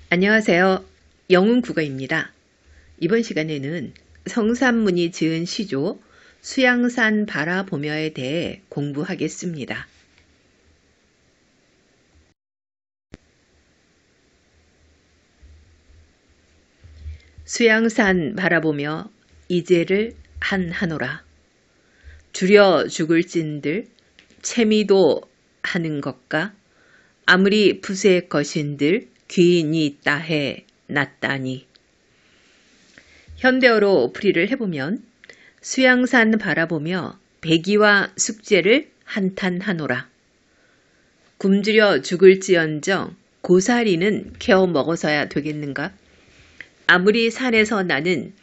안녕하세요. 영훈국어입니다. 이번 시간에는 성삼문이 지은 시조 수양산 바라보며에 대해 공부하겠습니다. 수양산 바라보며 이제를 한하노라. 줄여 죽을 찐들 채미도 하는 것과 아무리 부세 것인들 귀인이 따해 낫다니. 현대어로 풀이를 해보면 수양산 바라보며 배기와 숙제를 한탄하노라. 굶주려 죽을지언정 고사리는 캐어 먹어서야 되겠는가? 아무리 산에서 나는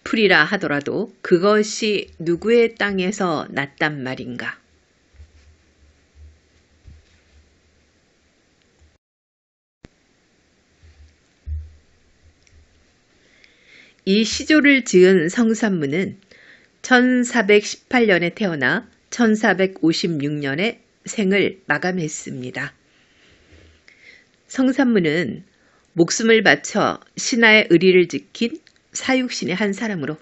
풀이라 하더라도 그것이 누구의 땅에서 났단 말인가? 이 시조를 지은 성삼문은 1418년에 태어나 1456년에 생을 마감했습니다. 성삼문은 목숨을 바쳐 신하의 의리를 지킨 사육신의 한 사람으로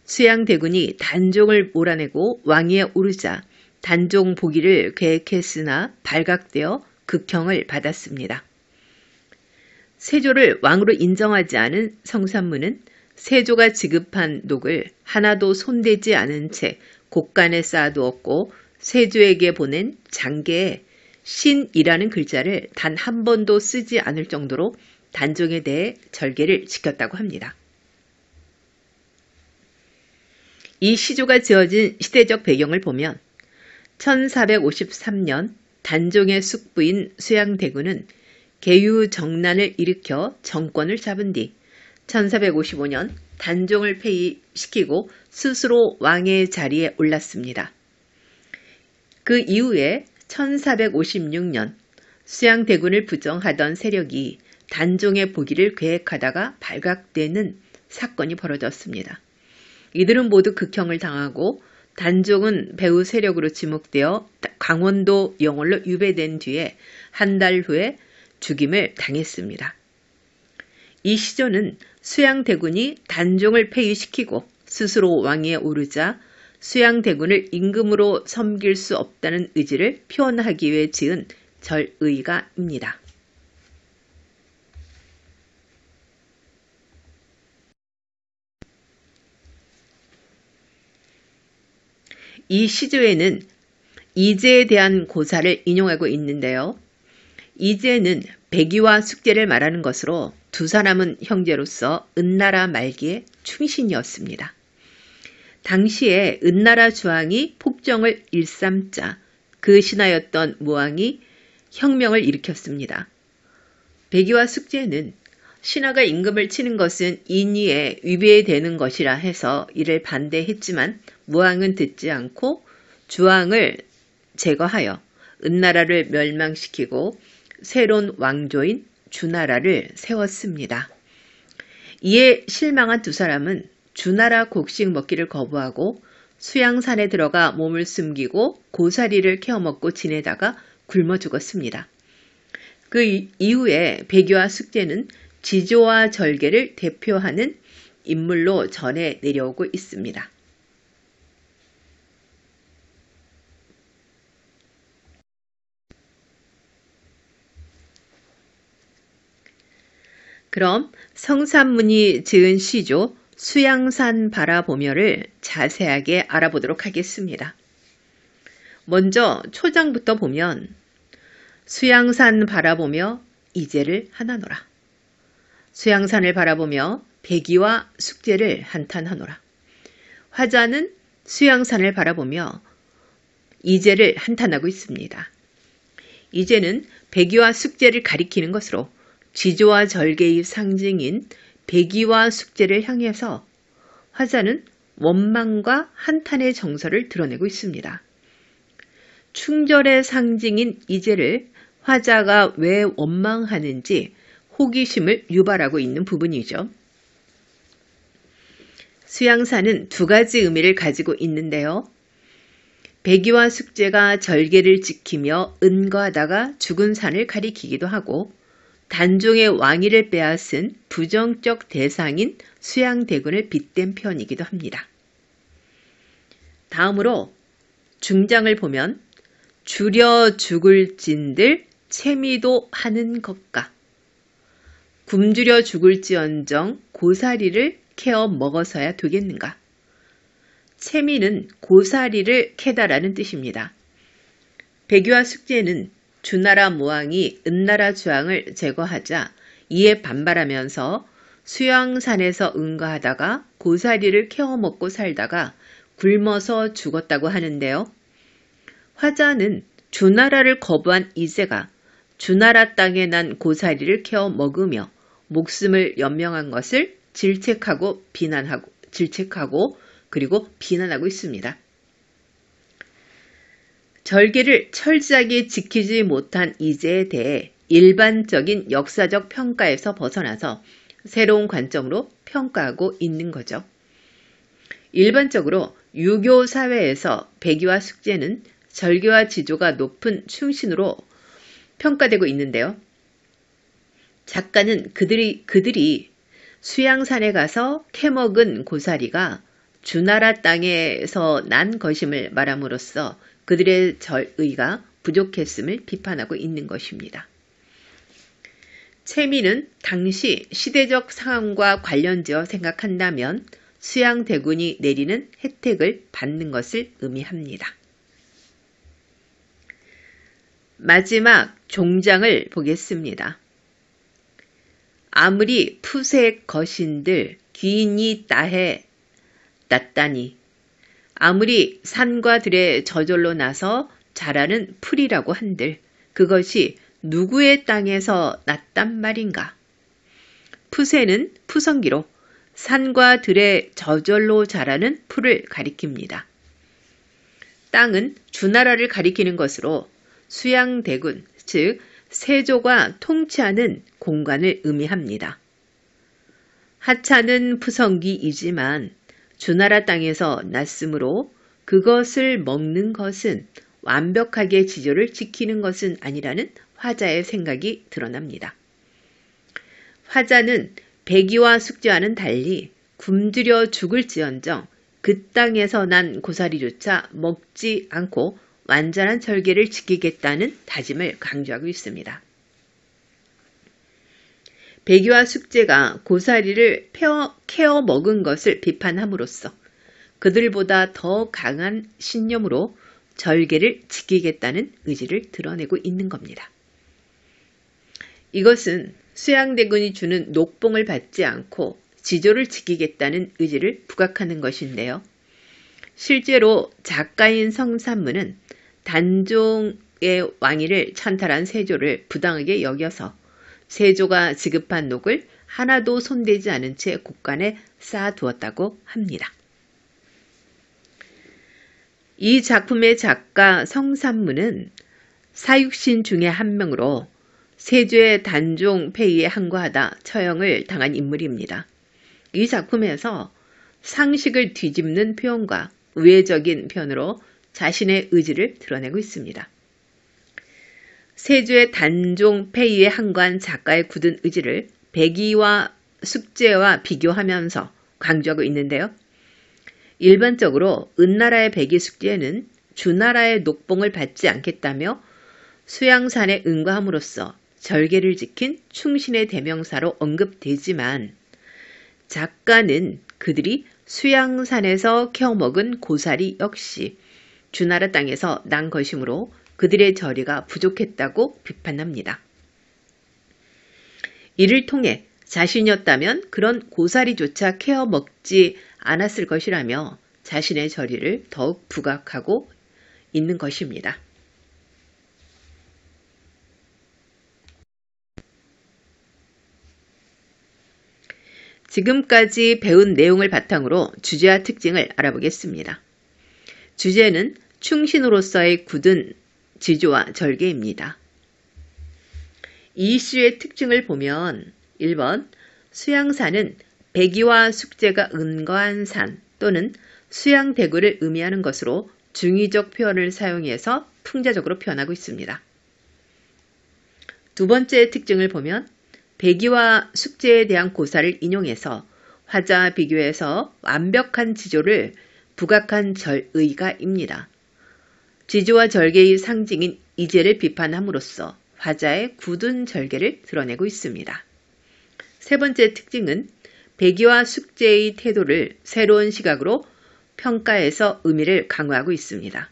수양대군이 단종을 몰아내고 왕위에 오르자 단종 복위를 계획했으나 발각되어 극형을 받았습니다. 세조를 왕으로 인정하지 않은 성삼문은 세조가 지급한 녹을 하나도 손대지 않은 채 곡간에 쌓아두었고 세조에게 보낸 장계에 신이라는 글자를 단 한 번도 쓰지 않을 정도로 단종에 대해 절개를 지켰다고 합니다. 이 시조가 지어진 시대적 배경을 보면 1453년 단종의 숙부인 수양대군은 계유정난을 일으켜 정권을 잡은 뒤 1455년 단종을 폐위시키고 스스로 왕의 자리에 올랐습니다. 그 이후에 1456년 수양대군을 부정하던 세력이 단종의 복위를 계획하다가 발각되는 사건이 벌어졌습니다. 이들은 모두 극형을 당하고 단종은 배후 세력으로 지목되어 강원도 영월로 유배된 뒤에 한 달 후에 죽임을 당했습니다. 이 시조는 수양대군이 단종을 폐위시키고 스스로 왕위에 오르자 수양대군을 임금으로 섬길 수 없다는 의지를 표현하기 위해 지은 절의가입니다. 이 시조에는 이제에 대한 고사를 인용하고 있는데요. 이제는 배기와 숙제를 말하는 것으로 두 사람은 형제로서 은나라 말기의 충신이었습니다. 당시에 은나라 주왕이 폭정을 일삼자 그 신하였던 무왕이 혁명을 일으켰습니다. 배기와 숙제는 신하가 임금을 치는 것은 인의에 위배되는 것이라 해서 이를 반대했지만 무왕은 듣지 않고 주왕을 제거하여 은나라를 멸망시키고 새로운 왕조인 주나라를 세웠습니다. 이에 실망한 두 사람은 주나라 곡식 먹기를 거부하고 수양산에 들어가 몸을 숨기고 고사리를 캐어먹고 지내다가 굶어 죽었습니다. 그 이후에 배기와 숙제는 지조와 절개를 대표하는 인물로 전해 내려오고 있습니다. 그럼 성삼문이 지은 시조 수양산 바라보며를 자세하게 알아보도록 하겠습니다. 먼저 초장부터 보면 수양산 바라보며 이제를 하나노라. 수양산을 바라보며 배기와 숙제를 한탄하노라. 화자는 수양산을 바라보며 이제를 한탄하고 있습니다. 이제는 배기와 숙제를 가리키는 것으로 지조와 절개의 상징인 배기와 숙제를 향해서 화자는 원망과 한탄의 정서를 드러내고 있습니다. 충절의 상징인 이제를 화자가 왜 원망하는지 호기심을 유발하고 있는 부분이죠. 수양산은 두 가지 의미를 가지고 있는데요. 배기와 숙제가 절개를 지키며 은거하다가 죽은 산을 가리키기도 하고 단종의 왕위를 빼앗은 부정적 대상인 수양대군을 빗댄 표현이기도 합니다. 다음으로 중장을 보면 줄여 죽을 진들 채미도 하는 것가 굶주려 죽을지언정 고사리를 캐어 먹어서야 되겠는가. 채미는 고사리를 캐다라는 뜻입니다. 백유와 숙제는 주나라 모왕이 은나라 주왕을 제거하자 이에 반발하면서 수양산에서 응거하다가 고사리를 캐어 먹고 살다가 굶어서 죽었다고 하는데요. 화자는 주나라를 거부한 이세가 주나라 땅에 난 고사리를 캐어 먹으며 목숨을 연명한 것을 질책하고 그리고 비난하고 있습니다. 절개를 철저하게 지키지 못한 이제에 대해 일반적인 역사적 평가에서 벗어나서 새로운 관점으로 평가하고 있는 거죠. 일반적으로 유교 사회에서 백유와 숙제는 절개와 지조가 높은 충신으로 평가되고 있는데요. 작가는 그들이 수양산에 가서 캐먹은 고사리가 주나라 땅에서 난 것임을 말함으로써 그들의 절의가 부족했음을 비판하고 있는 것입니다. 채미는 당시 시대적 상황과 관련지어 생각한다면 수양대군이 내리는 혜택을 받는 것을 의미합니다. 마지막 종장을 보겠습니다. 아무리 푸색 거신들 귀인이 따해 낫다니 아무리 산과 들에 저절로 나서 자라는 풀이라고 한들 그것이 누구의 땅에서 났단 말인가. 푸세는 푸성기로 산과 들에 저절로 자라는 풀을 가리킵니다. 땅은 주나라를 가리키는 것으로 수양대군, 즉 세조가 통치하는 공간을 의미합니다. 하차는 푸성기이지만 주나라 땅에서 났으므로 그것을 먹는 것은 완벽하게 지조를 지키는 것은 아니라는 화자의 생각이 드러납니다. 화자는 백유와 숙제와는 달리 굶주려 죽을지언정 그 땅에서 난 고사리조차 먹지 않고 완전한 절개를 지키겠다는 다짐을 강조하고 있습니다. 백유와 숙제가 고사리를 캐어 먹은 것을 비판함으로써 그들보다 더 강한 신념으로 절개를 지키겠다는 의지를 드러내고 있는 겁니다. 이것은 수양대군이 주는 녹봉을 받지 않고 지조를 지키겠다는 의지를 부각하는 것인데요. 실제로 작가인 성삼문은 단종의 왕위를 찬탈한 세조를 부당하게 여겨서 세조가 지급한 녹을 하나도 손대지 않은 채 곳간에 쌓아두었다고 합니다. 이 작품의 작가 성삼문은 사육신 중의 한 명으로 세조의 단종 폐위에 항거하다 처형을 당한 인물입니다. 이 작품에서 상식을 뒤집는 표현과 우회적인 표현으로 자신의 의지를 드러내고 있습니다. 세조의 단종 폐위에 항거한 작가의 굳은 의지를 백이와 숙제와 비교하면서 강조하고 있는데요. 일반적으로 은나라의 백이 숙제는 주나라의 녹봉을 받지 않겠다며 수양산에 응거함으로써 절개를 지킨 충신의 대명사로 언급되지만 작가는 그들이 수양산에서 캐어먹은 고사리 역시 주나라 땅에서 난 것이므로 그들의 절개가 부족했다고 비판합니다. 이를 통해 자신이었다면 그런 고사리조차 캐어 먹지 않았을 것이라며 자신의 절의를 더욱 부각하고 있는 것입니다. 지금까지 배운 내용을 바탕으로 주제와 특징을 알아보겠습니다. 주제는 충신으로서의 굳은 지조와 절개입니다. 이 시의 특징을 보면 1번 수양산은 백이와 숙제가 은거한 산 또는 수양대구를 의미하는 것으로 중의적 표현을 사용해서 풍자적으로 표현하고 있습니다. 두 번째 특징을 보면 배기와 숙제에 대한 고사를 인용해서 화자와 비교해서 완벽한 지조를 부각한 절의가입니다. 지조와 절개의 상징인 이제를 비판함으로써 화자의 굳은 절개를 드러내고 있습니다. 세 번째 특징은 배기와 숙제의 태도를 새로운 시각으로 평가해서 의미를 강화하고 있습니다.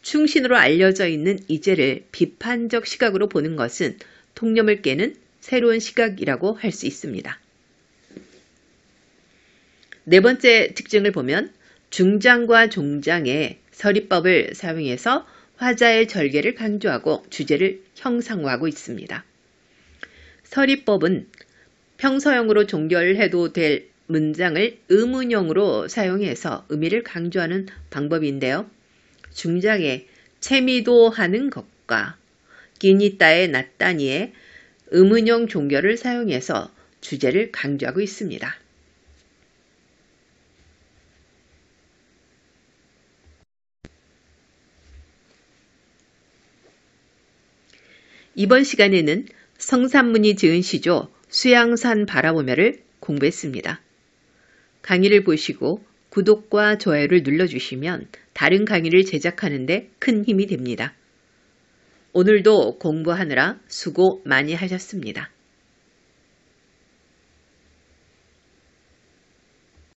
충신으로 알려져 있는 이제를 비판적 시각으로 보는 것은 통념을 깨는 새로운 시각이라고 할 수 있습니다. 네 번째 특징을 보면 중장과 종장의 서리법을 사용해서 화자의 절개를 강조하고 주제를 형상화하고 있습니다. 서리법은 평서형으로 종결해도 될 문장을 의문형으로 사용해서 의미를 강조하는 방법인데요. 중장에 채미도 하는 것과 기니따의 낫다니의 의문형 종결을 사용해서 주제를 강조하고 있습니다. 이번 시간에는 성산문이 지은 시조 수양산 바라보며를 공부했습니다. 강의를 보시고 구독과 좋아요를 눌러주시면 다른 강의를 제작하는 데 큰 힘이 됩니다. 오늘도 공부하느라 수고 많이 하셨습니다.